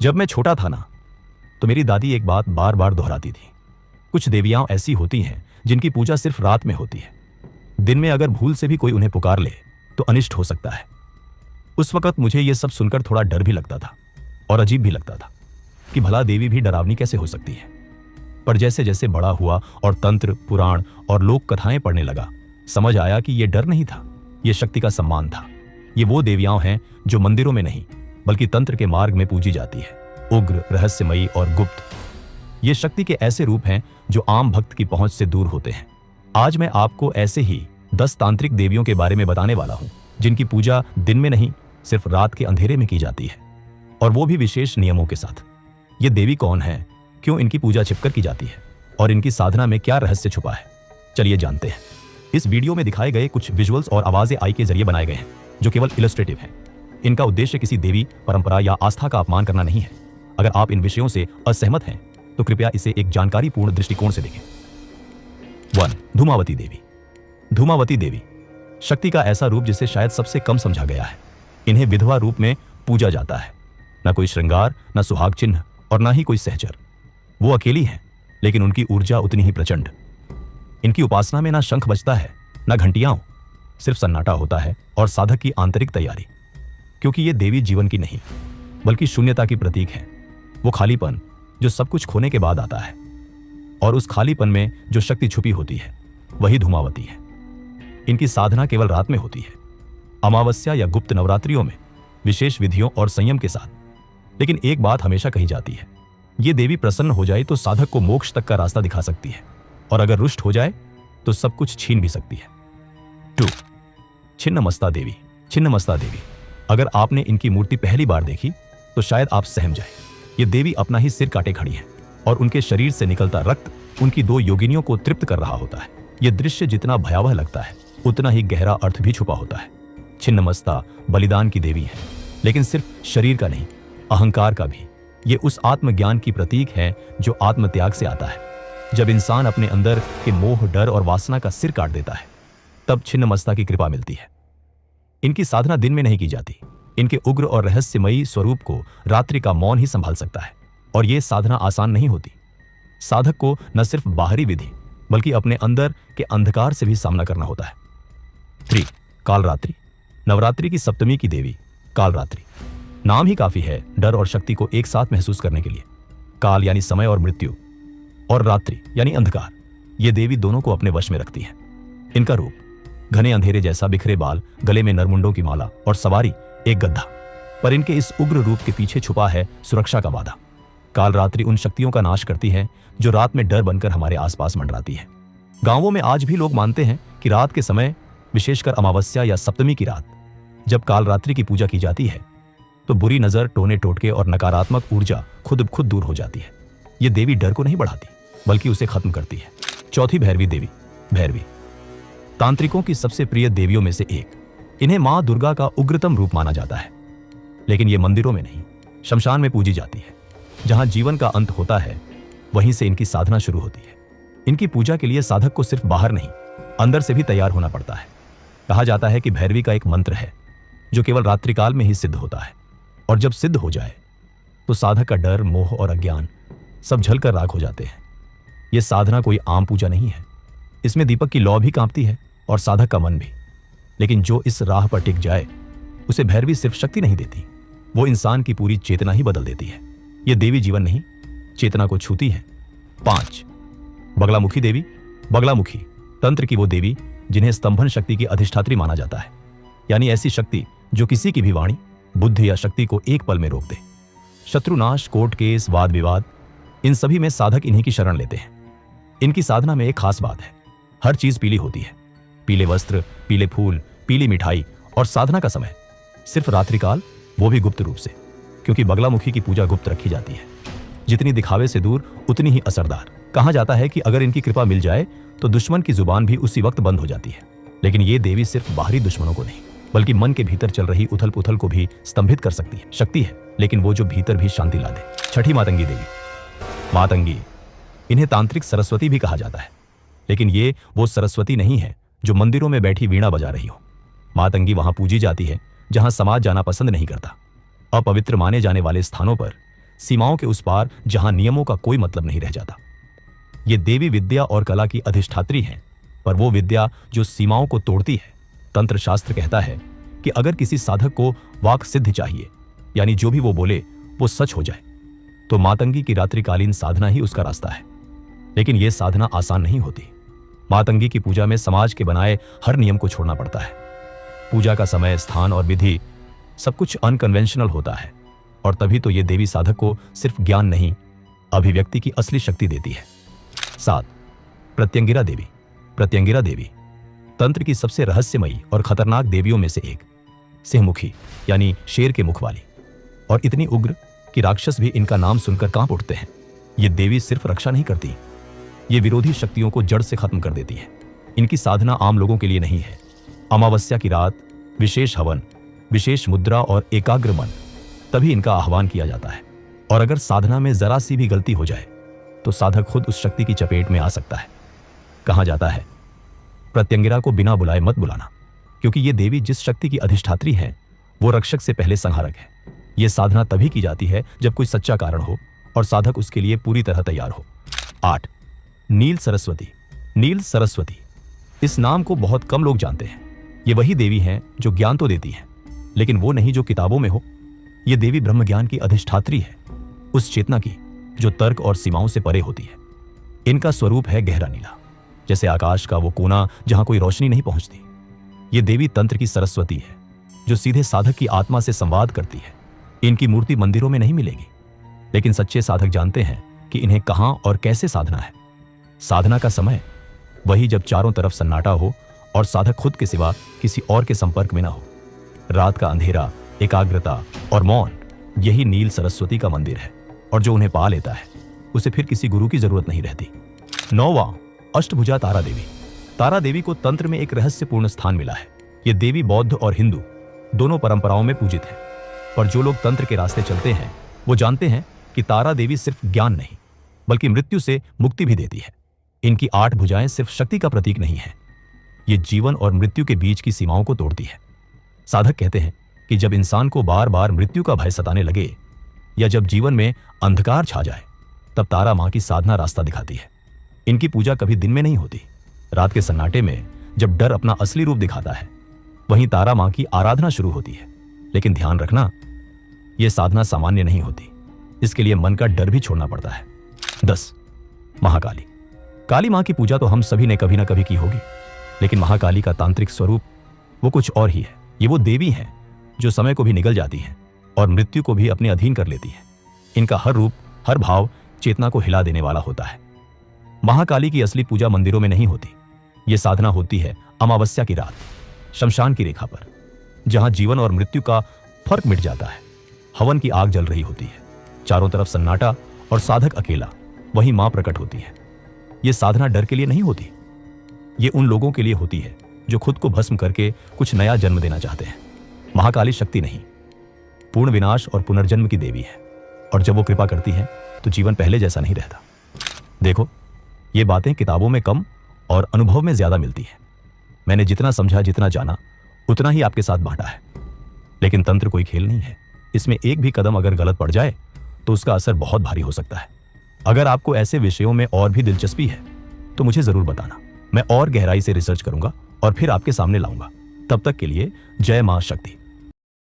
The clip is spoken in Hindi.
जब मैं छोटा था ना, तो मेरी दादी एक बात बार बार दोहराती थी। कुछ देवियां ऐसी होती हैं जिनकी पूजा सिर्फ रात में होती है। दिन में अगर भूल से भी कोई उन्हें पुकार ले तो अनिष्ट हो सकता है। उस वक्त मुझे यह सब सुनकर थोड़ा डर भी लगता था और अजीब भी लगता था कि भला देवी भी डरावनी कैसे हो सकती है। पर जैसे जैसे बड़ा हुआ और तंत्र, पुराण और लोक कथाएं पढ़ने लगा, समझ आया कि यह डर नहीं था, यह शक्ति का सम्मान था। ये वो देवियां हैं जो मंदिरों में नहीं बल्कि तंत्र के मार्ग में पूजी जाती है। उग्र, रहस्यमयी और गुप्त, ये शक्ति के ऐसे रूप हैं जो आम भक्त की पहुंच से दूर होते हैं। आज मैं आपको ऐसे ही 10 तांत्रिक देवियों के बारे में बताने वाला हूं जिनकी पूजा दिन में नहीं सिर्फ रात के अंधेरे में की जाती है, और वो भी विशेष नियमों के साथ। ये देवी कौन है, क्यों इनकी पूजा छिपकर की जाती है और इनकी साधना में क्या रहस्य छुपा है, चलिए जानते हैं। इस वीडियो में दिखाए गए कुछ विजुअल्स और आवाजें AI के जरिए बनाए गए हैं जो केवल इलस्ट्रेटिव हैं। इनका उद्देश्य किसी देवी, परंपरा या आस्था का अपमान करना नहीं है। अगर आप इन विषयों से असहमत हैं तो कृपया इसे एक जानकारीपूर्ण दृष्टिकोण से देखें। 1. धूमावती देवी। धूमावती देवी शक्ति का ऐसा रूप जिसे शायद सबसे कम समझा गया है। इन्हें विधवा रूप में पूजा जाता है। न कोई श्रृंगार, न सुहाग चिन्ह और न ही कोई सहचर। वो अकेली हैं, लेकिन उनकी ऊर्जा उतनी ही प्रचंड। इनकी उपासना में ना शंख बजता है, ना घंटियां, सिर्फ सन्नाटा होता है और साधक की आंतरिक तैयारी। क्योंकि ये देवी जीवन की नहीं बल्कि शून्यता की प्रतीक है। वो खालीपन जो सब कुछ खोने के बाद आता है, और उस खालीपन में जो शक्ति छुपी होती है वही धूमावती है। इनकी साधना केवल रात में होती है, अमावस्या या गुप्त नवरात्रियों में, विशेष विधियों और संयम के साथ। लेकिन एक बात हमेशा कही जाती है, ये देवी प्रसन्न हो जाए तो साधक को मोक्ष तक का रास्ता दिखा सकती है, और अगर रुष्ट हो जाए तो सब कुछ छीन भी सकती है। 2. छिन्नमस्ता देवी। छिन्नमस्ता देवी, अगर आपने इनकी मूर्ति पहली बार देखी तो शायद आप सहम जाए। ये देवी अपना ही सिर काटे खड़ी है और उनके शरीर से निकलता रक्त उनकी 2 योगिनियों को तृप्त कर रहा होता है। यह दृश्य जितना भयावह लगता है उतना ही गहरा अर्थ भी छुपा होता है। छिन्नमस्ता बलिदान की देवी है, लेकिन सिर्फ शरीर का नहीं, अहंकार का भी। ये उस आत्मज्ञान की प्रतीक है जो आत्मत्याग से आता है। जब इंसान अपने अंदर के मोह, डर और वासना का सिर काट देता है, तब छिन्नमस्ता की कृपा मिलती है। इनकी साधना दिन में नहीं की जाती। इनके उग्र और रहस्यमयी स्वरूप को रात्रि का मौन ही संभाल सकता है, और यह साधना आसान नहीं होती। साधक को न सिर्फ बाहरी विधि बल्कि अपने अंदर के अंधकार से भी सामना करना होता है। 3. कालरात्रि। नवरात्रि की सप्तमी की देवी कालरात्रि। नाम ही काफी है डर और शक्ति को एक साथ महसूस करने के लिए। काल यानी समय और मृत्यु, और रात्रि यानी अंधकार। ये देवी दोनों को अपने वश में रखती है। इनका रूप घने अंधेरे जैसा, बिखरे बाल, गले में नरमुंडों की माला और सवारी एक गद्दा। पर इनके इस उग्र रूप के पीछे छुपा है सुरक्षा का वादा। कालरात्रि उन शक्तियों का नाश करती है जो रात में डर बनकर हमारे आसपास मंडराती है। गांवों में आज भी लोग मानते हैं कि रात के समय, विशेषकर अमावस्या या सप्तमी की रात, जब कालरात्रि की पूजा की जाती है तो बुरी नजर, टोने टोटके और नकारात्मक ऊर्जा खुद ब खुद दूर हो जाती है। ये देवी डर को नहीं बढ़ाती बल्कि उसे खत्म करती है। 4. भैरवी देवी। भैरवी तांत्रिकों की सबसे प्रिय देवियों में से एक। इन्हें मां दुर्गा का उग्रतम रूप माना जाता है, लेकिन ये मंदिरों में नहीं, शमशान में पूजी जाती है। जहां जीवन का अंत होता है वहीं से इनकी साधना शुरू होती है। इनकी पूजा के लिए साधक को सिर्फ बाहर नहीं, अंदर से भी तैयार होना पड़ता है। कहा जाता है कि भैरवी का एक मंत्र है जो केवल रात्रिकाल में ही सिद्ध होता है, और जब सिद्ध हो जाए तो साधक का डर, मोह और अज्ञान सब झलकर राख हो जाते हैं। यह साधना कोई आम पूजा नहीं है। इसमें दीपक की लौ भी कांपती है और साधक का मन भी। लेकिन जो इस राह पर टिक जाए उसे भैरवी सिर्फ शक्ति नहीं देती, वो इंसान की पूरी चेतना ही बदल देती है। ये देवी जीवन नहीं, चेतना को छूती है। 5. बगलामुखी देवी। बगलामुखी तंत्र की वो देवी जिन्हें स्तंभन शक्ति की अधिष्ठात्री माना जाता है, यानी ऐसी शक्ति जो किसी की भी वाणी, बुद्धि या शक्ति को एक पल में रोक दे। शत्रुनाश, कोर्ट केस, वाद विवाद, इन सभी में साधक इन्हीं की शरण लेते हैं। इनकी साधना में एक खास बात है, हर चीज पीली होती है। पीले वस्त्र, पीले फूल, पीली मिठाई, और साधना का समय सिर्फ रात्रिकाल, वो भी गुप्त रूप से, क्योंकि बगलामुखी की पूजा गुप्त रखी जाती है। जितनी दिखावे से दूर उतनी ही असरदार। कहा जाता है कि अगर इनकी कृपा मिल जाए तो दुश्मन की जुबान भी उसी वक्त बंद हो जाती है। लेकिन ये देवी सिर्फ बाहरी दुश्मनों को नहीं बल्कि मन के भीतर चल रही उथल पुथल को भी स्तंभित कर सकती है। शक्ति है, लेकिन वो जो भीतर भी शांति ला दे। 6. मातंगी देवी। मातंगी, इन्हें तांत्रिक सरस्वती भी कहा जाता है, लेकिन ये वो सरस्वती नहीं है जो मंदिरों में बैठी वीणा बजा रही हो। मातंगी वहां पूजी जाती है जहां समाज जाना पसंद नहीं करता। अपवित्र माने जाने वाले स्थानों पर सीमाओं के उस पार जहां नियमों का कोई मतलब नहीं रह जाता। ये देवी विद्या और कला की अधिष्ठात्री हैं, पर वो विद्या जो सीमाओं को तोड़ती है। तंत्र शास्त्र कहता है कि अगर किसी साधक को वाक सिद्धि चाहिए, यानी जो भी वो बोले वो सच हो जाए, तो मातंगी की रात्रिकालीन साधना ही उसका रास्ता है। लेकिन यह साधना आसान नहीं होती। मातंगी की पूजा में समाज के बनाए हर नियम को छोड़ना पड़ता है। पूजा का समय, स्थान और विधि सब कुछ अनकन्वेंशनल होता है, और तभी तो ये देवी साधक को सिर्फ ज्ञान नहीं, अभिव्यक्ति की असली शक्ति देती है। 7. प्रत्यंगिरा देवी। प्रत्यंगिरा देवी तंत्र की सबसे रहस्यमयी और खतरनाक देवियों में से एक। सिंहमुखी यानी शेर के मुख वाली, और इतनी उग्र कि राक्षस भी इनका नाम सुनकर कांप उठते हैं। ये देवी सिर्फ रक्षा नहीं करती, ये विरोधी शक्तियों को जड़ से खत्म कर देती है। इनकी साधना आम लोगों के लिए नहीं है। अमावस्या की रात विशेष हवन, विशेष मुद्रा और एकाग्र मन, तभी इनका आह्वान किया जाता है। और अगर साधना में जरा सी भी गलती हो जाए तो साधक खुद उस शक्ति की चपेट में आ सकता है। कहा जाता है प्रत्यंगिरा को बिना बुलाए मत बुलाना, क्योंकि ये देवी जिस शक्ति की अधिष्ठात्री है वो रक्षक से पहले संहारक है। यह साधना तभी की जाती है जब कोई सच्चा कारण हो और साधक उसके लिए पूरी तरह तैयार हो। 8. नील सरस्वती। नील सरस्वती, इस नाम को बहुत कम लोग जानते हैं। ये वही देवी हैं जो ज्ञान तो देती हैं, लेकिन वो नहीं जो किताबों में हो। ये देवी ब्रह्म ज्ञान की अधिष्ठात्री है, उस चेतना की जो तर्क और सीमाओं से परे होती है। इनका स्वरूप है गहरा नीला, जैसे आकाश का वो कोना जहां कोई रोशनी नहीं पहुंचती। ये देवी तंत्र की सरस्वती है, जो सीधे साधक की आत्मा से संवाद करती है। इनकी मूर्ति मंदिरों में नहीं मिलेगी, लेकिन सच्चे साधक जानते हैं कि इन्हें कहां और कैसे साधना है। साधना का समय वही जब चारों तरफ सन्नाटा हो और साधक खुद के सिवा किसी और के संपर्क में ना हो। रात का अंधेरा, एकाग्रता और मौन, यही नील सरस्वती का मंदिर है। और जो उन्हें पा लेता है उसे फिर किसी गुरु की जरूरत नहीं रहती। 9वां, अष्टभुजा तारा देवी। तारा देवी को तंत्र में एक रहस्यपूर्ण स्थान मिला है। ये देवी बौद्ध और हिंदू दोनों परंपराओं में पूजित है, और जो लोग तंत्र के रास्ते चलते हैं वो जानते हैं कि तारा देवी सिर्फ ज्ञान नहीं बल्कि मृत्यु से मुक्ति भी देती है। इनकी 8 भुजाएं सिर्फ शक्ति का प्रतीक नहीं है, ये जीवन और मृत्यु के बीच की सीमाओं को तोड़ती है। साधक कहते हैं कि जब इंसान को बार बार मृत्यु का भय सताने लगे या जब जीवन में अंधकार छा जाए, तब तारा मां की साधना रास्ता दिखाती है। इनकी पूजा कभी दिन में नहीं होती। रात के सन्नाटे में जब डर अपना असली रूप दिखाता है, वहीं तारा मां की आराधना शुरू होती है। लेकिन ध्यान रखना, यह साधना सामान्य नहीं होती, इसके लिए मन का डर भी छोड़ना पड़ता है। 10. महाकाली। काली मां की पूजा तो हम सभी ने कभी ना कभी की होगी, लेकिन महाकाली का तांत्रिक स्वरूप वो कुछ और ही है। ये वो देवी हैं जो समय को भी निगल जाती हैं और मृत्यु को भी अपने अधीन कर लेती हैं। इनका हर रूप, हर भाव चेतना को हिला देने वाला होता है। महाकाली की असली पूजा मंदिरों में नहीं होती। यह साधना होती है अमावस्या की रात, शमशान की रेखा पर, जहां जीवन और मृत्यु का फर्क मिट जाता है। हवन की आग जल रही होती है, चारों तरफ सन्नाटा और साधक अकेला। वहीं मां प्रकट होती है। यह साधना डर के लिए नहीं होती, ये उन लोगों के लिए होती है जो खुद को भस्म करके कुछ नया जन्म देना चाहते हैं। महाकाली शक्ति नहीं, पूर्ण विनाश और पुनर्जन्म की देवी है, और जब वो कृपा करती है तो जीवन पहले जैसा नहीं रहता। देखो, ये बातें किताबों में कम और अनुभव में ज्यादा मिलती है। मैंने जितना समझा, जितना जाना, उतना ही आपके साथ बांटा है। लेकिन तंत्र कोई खेल नहीं है, इसमें एक भी कदम अगर गलत पड़ जाए तो उसका असर बहुत भारी हो सकता है। अगर आपको ऐसे विषयों में और भी दिलचस्पी है तो मुझे जरूर बताना, मैं और गहराई से रिसर्च करूंगा और फिर आपके सामने लाऊंगा। तब तक के लिए जय मां शक्ति।